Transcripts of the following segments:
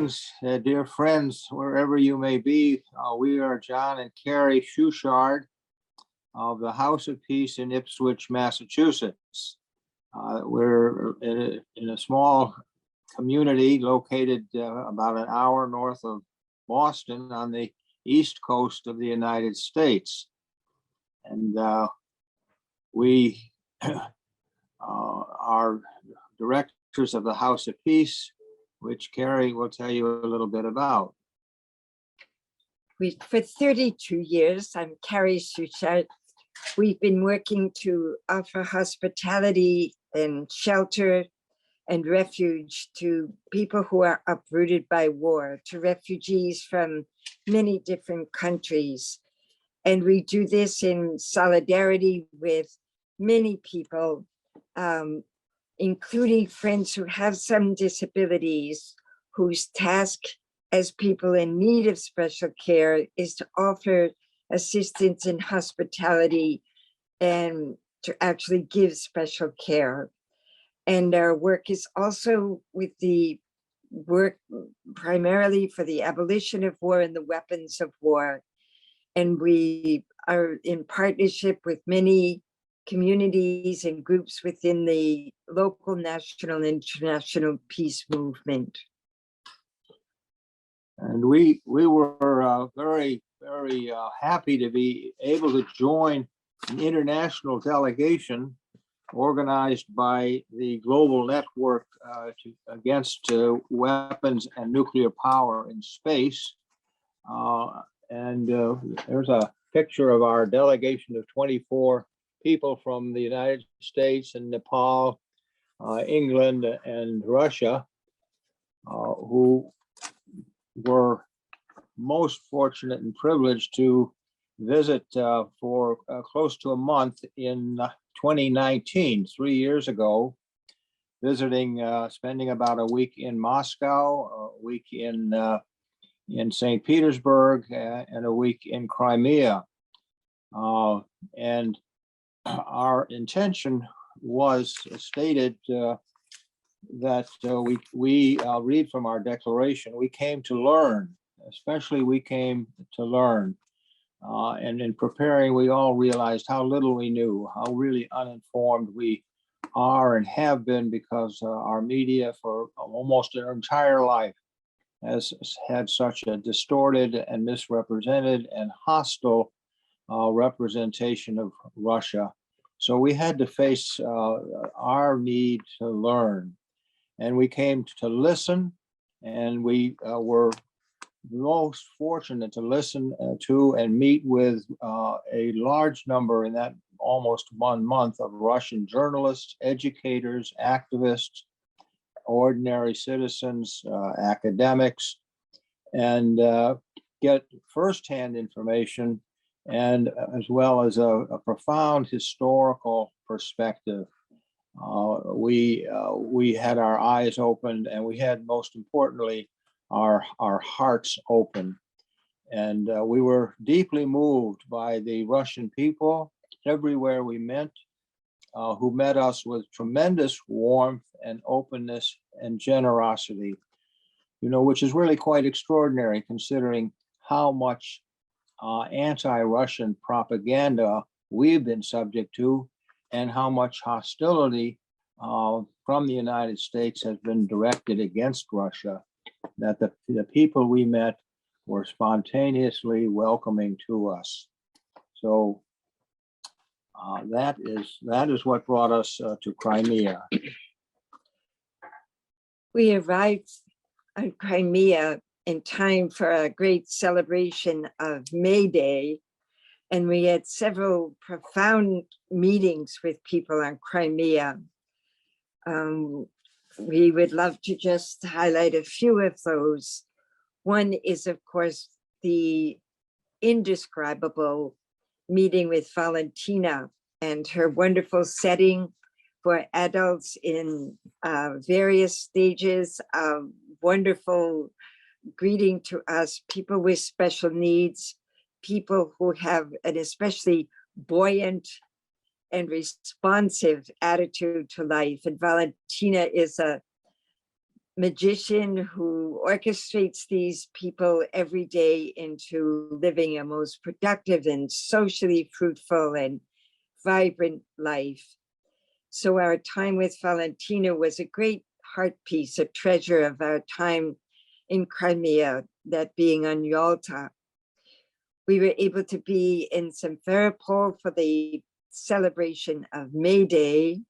Greetings, dear friends, wherever you may be. We are John and Carrie Schuchardt of the House of Peace in Ipswich, Massachusetts. We're in a small community located about an hour north of Boston on the east coast of the United States. And we are directors of the House of Peace, which Carrie will tell you a little bit about. For 32 years, I'm Carrie Schuchardt. We've been working to offer hospitality and shelter and refuge to people who are uprooted by war, to refugees from many different countries. And we do this in solidarity with many people, including friends who have some disabilities, whose task as people in need of special care is to offer assistance in hospitality and to actually give special care. And our work is also with the work primarily for the abolition of war and the weapons of war. And we are in partnership with many communities and groups within the local, national, and international peace movement. And we were very happy to be able to join an international delegation organized by the Global Network Against Weapons and Nuclear Power in Space. There's a picture of our delegation of 24 people from the United States and Nepal, England, and Russia, who were most fortunate and privileged to visit for close to a month in 2019, 3 years ago, visiting, spending about a week in Moscow, a week in St. Petersburg, and a week in Crimea. And our intention was stated that we read from our declaration, we came to learn, especially we came to learn. And in preparing, we all realized how little we knew, how really uninformed we are and have been, because our media for almost our entire life has had such a distorted and misrepresented and hostile representation of Russia. So we had to face our need to learn, and we came to listen, and we were most fortunate to listen to and meet with a large number in that almost 1 month of Russian journalists, educators, activists, ordinary citizens, academics, and get firsthand information, and as well as a profound historical perspective. We had our eyes opened, and we had, most importantly, our hearts open. And we were deeply moved by the Russian people everywhere we went, who met us with tremendous warmth and openness and generosity, which is really quite extraordinary, considering how much anti-Russian propaganda we've been subject to, and how much hostility from the United States has been directed against Russia, that the people we met were spontaneously welcoming to us. So that is what brought us to Crimea. We arrived on Crimea in time for a great celebration of May Day, and we had several profound meetings with people on Crimea. We would love to just highlight a few of those. One is, of course, the indescribable meeting with Valentina and her wonderful setting for adults in various stages of wonderful greeting to us, people with special needs, people who have an especially buoyant and responsive attitude to life. And Valentina is a magician who orchestrates these people every day into living a most productive and socially fruitful and vibrant life. So our time with Valentina was a great heart piece, a treasure of our time in Crimea, that being on Yalta. We were able to be in Simferopol for the celebration of May Day.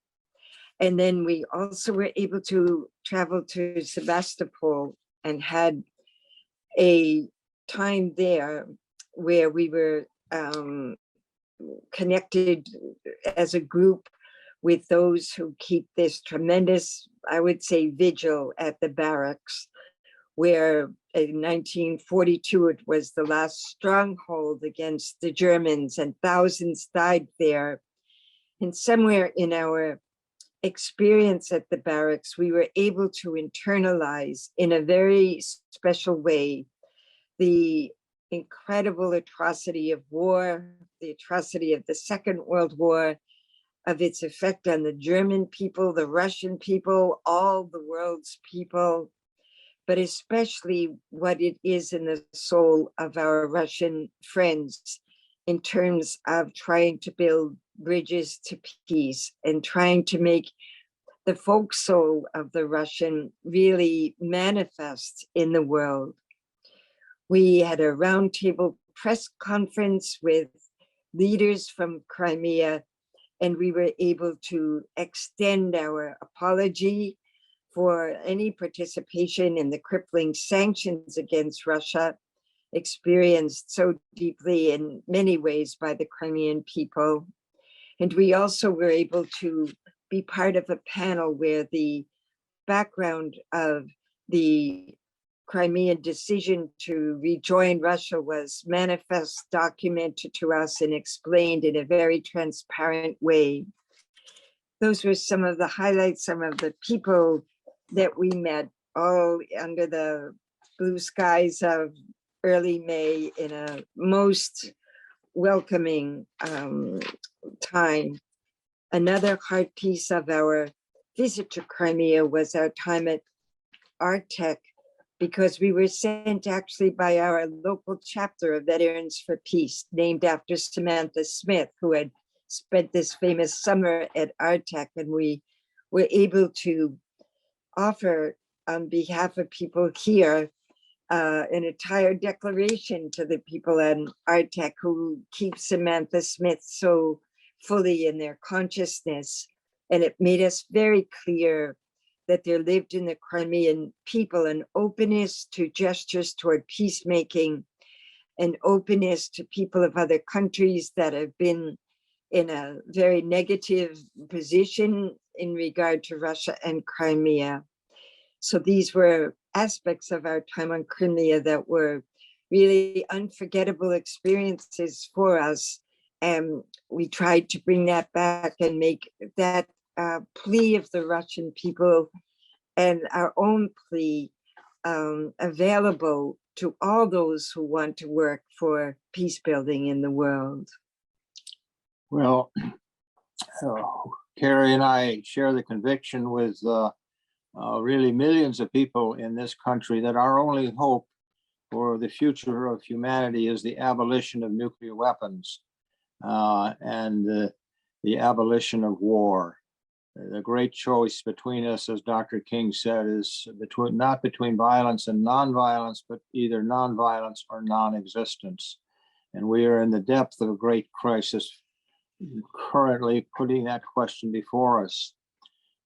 And then we also were able to travel to Sebastopol and had a time there where we were connected as a group with those who keep this tremendous, I would say, vigil at the barracks, where in 1942, it was the last stronghold against the Germans, and thousands died there. And somewhere in our experience at the barracks, we were able to internalize in a very special way the incredible atrocity of war, the atrocity of the Second World War, of its effect on the German people, the Russian people, all the world's people, but especially what it is in the soul of our Russian friends in terms of trying to build bridges to peace and trying to make the folk soul of the Russian really manifest in the world. We had a roundtable press conference with leaders from Crimea, and we were able to extend our apology for any participation in the crippling sanctions against Russia, experienced so deeply in many ways by the Crimean people. And we also were able to be part of a panel where the background of the Crimean decision to rejoin Russia was manifest, documented to us, and explained in a very transparent way. Those were some of the highlights, some of the people that we met, all under the blue skies of early May in a most welcoming time. Another heart piece of our visit to Crimea was our time at Artec, because we were sent actually by our local chapter of Veterans for Peace, named after Samantha Smith, who had spent this famous summer at Artec, and we were able to offer on behalf of people here an entire declaration to the people at Artec who keep Samantha Smith so fully in their consciousness. And it made us very clear that there lived in the Crimean people an openness to gestures toward peacemaking, an openness to people of other countries that have been in a very negative position in regard to Russia and Crimea. So these were aspects of our time on Crimea that were really unforgettable experiences for us. And we tried to bring that back and make that plea of the Russian people and our own plea available to all those who want to work for peace building in the world. Well, Carrie and I share the conviction with really millions of people in this country that our only hope for the future of humanity is the abolition of nuclear weapons and the abolition of war. The great choice between us, as Dr. King said, is not between violence and nonviolence, but either nonviolence or non-existence. And we are in the depth of a great crisis, currently putting that question before us.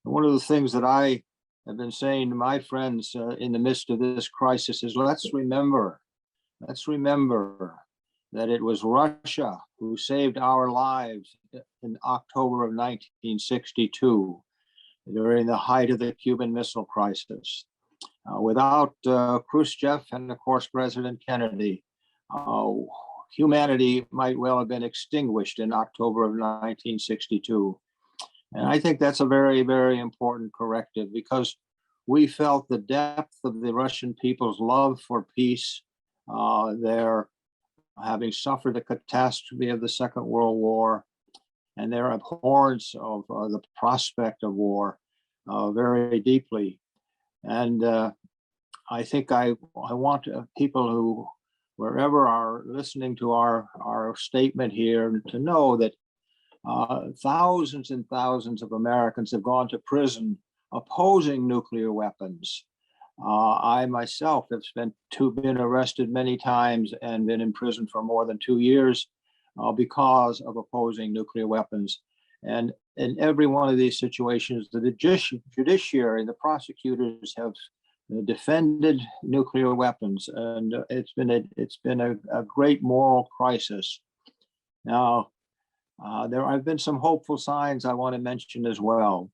And one of the things that I have been saying to my friends in the midst of this crisis is let's remember that it was Russia who saved our lives in October of 1962 during the height of the Cuban Missile Crisis. Without Khrushchev and, of course, President Kennedy, humanity might well have been extinguished in October of 1962. And I think that's a very, very important corrective, because we felt the depth of the Russian people's love for peace, their having suffered the catastrophe of the Second World War, and their abhorrence of the prospect of war very deeply. And I think I want people who, wherever are listening to our statement here, to know that thousands and thousands of Americans have gone to prison opposing nuclear weapons. I myself have been arrested many times and been in prison for more than 2 years because of opposing nuclear weapons. And in every one of these situations, the judiciary, the prosecutors have defended nuclear weapons, and it's been a great moral crisis. Now, there have been some hopeful signs I want to mention as well,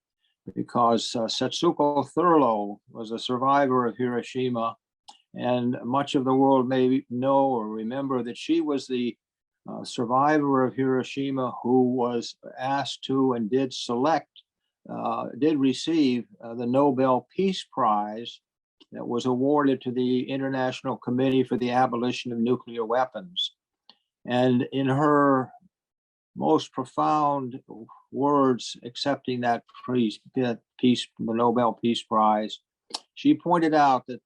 because Setsuko Thurlow was a survivor of Hiroshima, and much of the world may know or remember that she was the survivor of Hiroshima who was asked to and did receive the Nobel Peace Prize that was awarded to the International Committee for the Abolition of Nuclear Weapons. And in her most profound words accepting that the Nobel Peace Prize, she pointed out that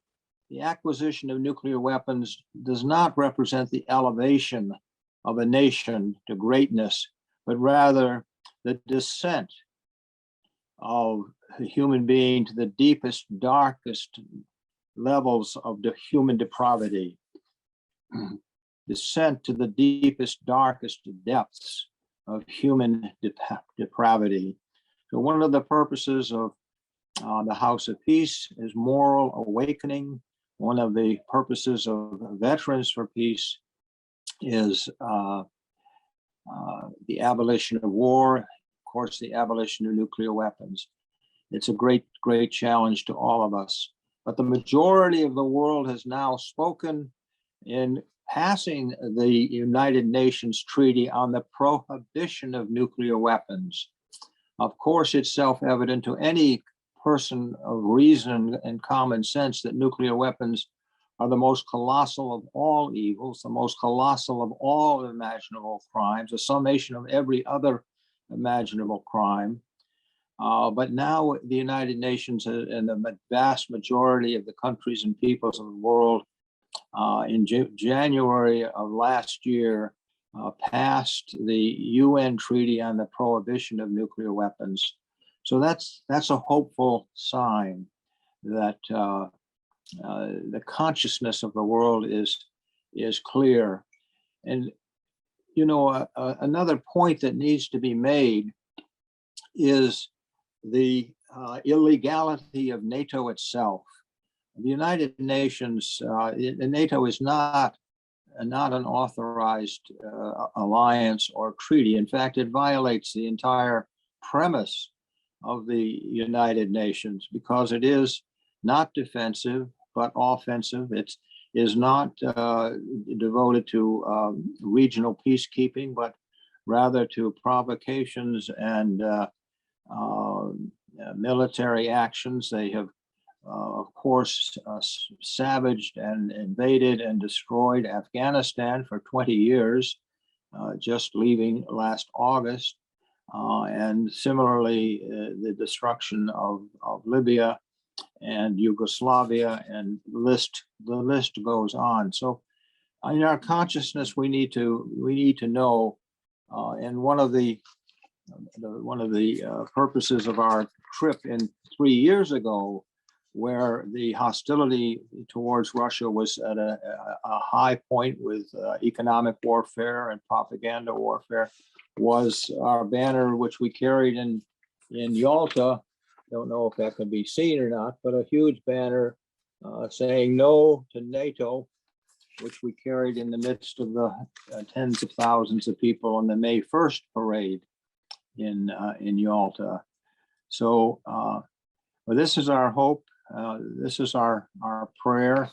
the acquisition of nuclear weapons does not represent the elevation of a nation to greatness, but rather the descent of a human being to the deepest, darkest levels of the human depravity, descent to the deepest, darkest depths of human depravity. So one of the purposes of the House of Peace is moral awakening. One of the purposes of Veterans for Peace is the abolition of war, of course, the abolition of nuclear weapons. It's a great, great challenge to all of us. But the majority of the world has now spoken in passing the United Nations Treaty on the prohibition of nuclear weapons. Of course, it's self-evident to any person of reason and common sense that nuclear weapons are the most colossal of all evils, the most colossal of all imaginable crimes, a summation of every other imaginable crime. But now the United Nations and the vast majority of the countries and peoples of the world in January of last year passed the UN Treaty on the Prohibition of Nuclear Weapons. So that's a hopeful sign that the consciousness of the world is clear. And you know, another point that needs to be made is the illegality of NATO itself. The United Nations, NATO is not an authorized alliance or treaty. In fact, it violates the entire premise of the United Nations because it is not defensive, but offensive. It is not devoted to regional peacekeeping, but rather to provocations and military actions. They have, of course, savaged and invaded and destroyed Afghanistan for 20 years, just leaving last August. And similarly, the destruction of Libya and Yugoslavia, and the list goes on. So in our consciousness, we need to know, and one of the purposes of our trip in 3 years ago, where the hostility towards Russia was at a high point with economic warfare and propaganda warfare, was our banner, which we carried in Yalta. Don't know if that can be seen or not, but a huge banner saying no to NATO, which we carried in the midst of the tens of thousands of people on the May 1st parade in Yalta. So well, this is our hope. This is our prayer,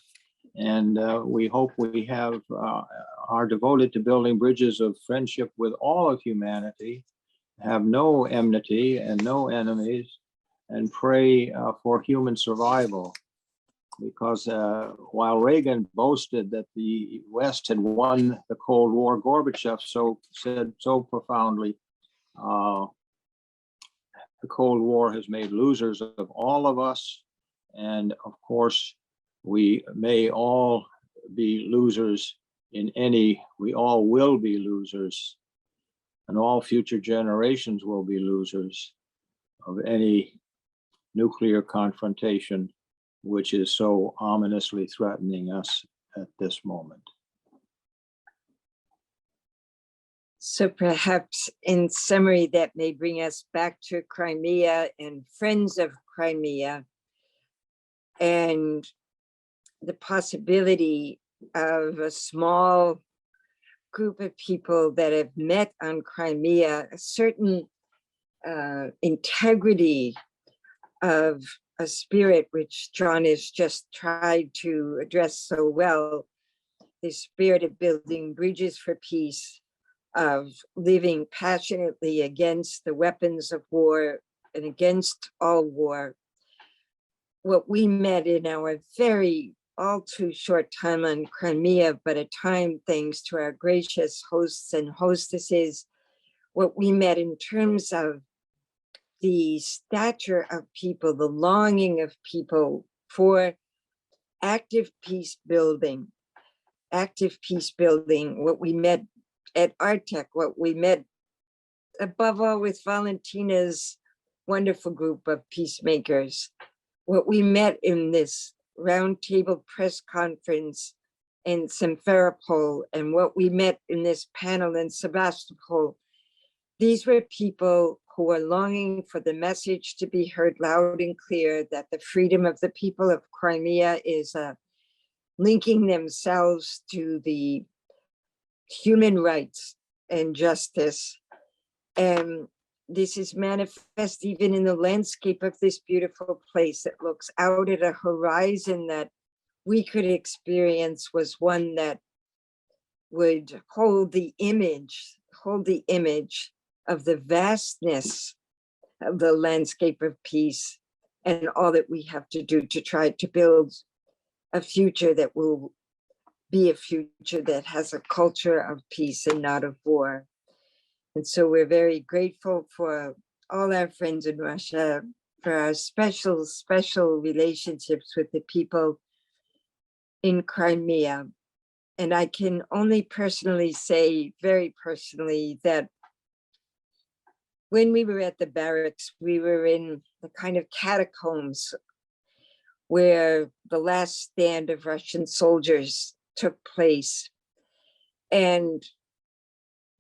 and we hope we are devoted to building bridges of friendship with all of humanity, have no enmity and no enemies, and pray for human survival. Because while Reagan boasted that the West had won the Cold War, Gorbachev said so profoundly, the Cold War has made losers of all of us, And of course, we may all be losers we all will be losers, and all future generations will be losers of any nuclear confrontation, which is so ominously threatening us at this moment. So perhaps in summary, that may bring us back to Crimea and Friends of Crimea and the possibility of a small group of people that have met on Crimea, a certain integrity of a spirit which John has just tried to address so well, the spirit of building bridges for peace, of living passionately against the weapons of war and against all war. What we met in our very all too short time on Crimea, but a time thanks to our gracious hosts and hostesses, what we met in terms of the stature of people, the longing of people for active peace building, what we met at Artec, what we met above all with Valentina's wonderful group of peacemakers, what we met in this roundtable press conference in Simferopol, and what we met in this panel in Sebastopol. These were people who were longing for the message to be heard loud and clear that the freedom of the people of Crimea is linking themselves to the human rights and justice. And this is manifest even in the landscape of this beautiful place that looks out at a horizon that we could experience was one that would hold the image of the vastness of the landscape of peace and all that we have to do to try to build a future that will be a future that has a culture of peace and not of war. And so we're very grateful for all our friends in Russia, for our special relationships with the people in Crimea. And I can only personally say, very personally, that when we were at the barracks, we were in the kind of catacombs where the last stand of Russian soldiers took place. And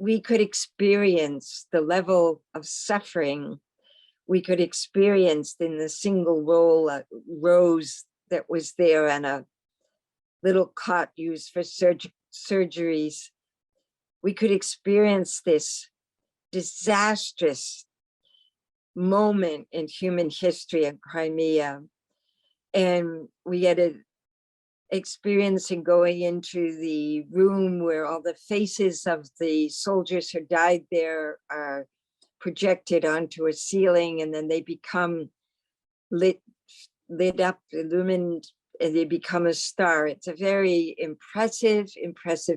we could experience the level of suffering we could experience in the single rose that was there and a little cot used for surgeries. We could experience this disastrous moment in human history in Crimea. And we had an experience in going into the room where all the faces of the soldiers who died there are projected onto a ceiling, and then they become lit up, illumined, and they become a star. It's a very impressive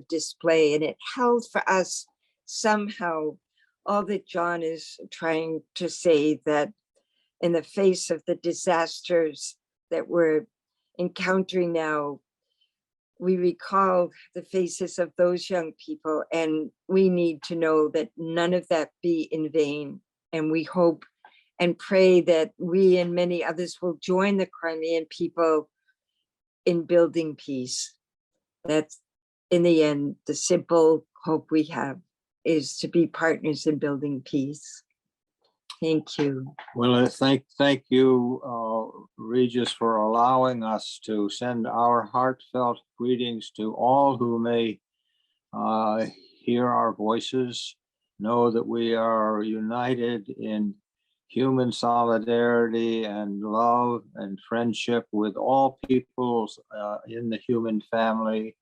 display, and it held for us somehow all that John is trying to say, that in the face of the disasters that we're encountering now, we recall the faces of those young people, and we need to know that none of that be in vain. And we hope and pray that we and many others will join the Crimean people in building peace. That's, in the end, the simple hope we have, is to be partners in building peace. Thank you. Well, thank you, Regis, for allowing us to send our heartfelt greetings to all who may hear our voices. Know that we are united in human solidarity and love and friendship with all peoples in the human family.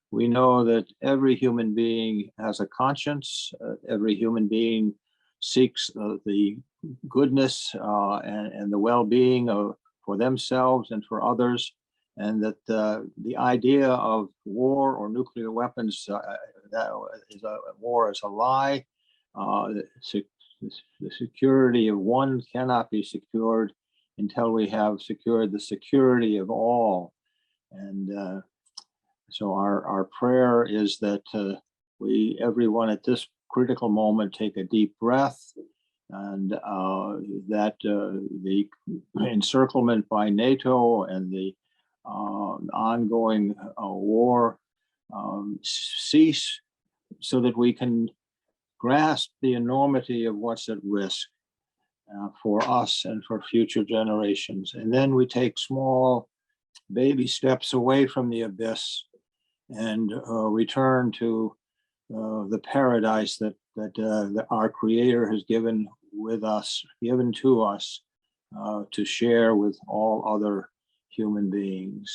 We know that every human being has a conscience. Every human being seeks the goodness and the well-being for themselves and for others, and that the idea of war or nuclear weapons, that is war is a lie. The security of one cannot be secured until we have secured the security of all. And so our prayer is that everyone at this critical moment, take a deep breath, and that the encirclement by NATO and the ongoing war cease, so that we can grasp the enormity of what's at risk for us and for future generations. And then we take small baby steps away from the abyss and return to the paradise that our Creator has given to us to share with all other human beings.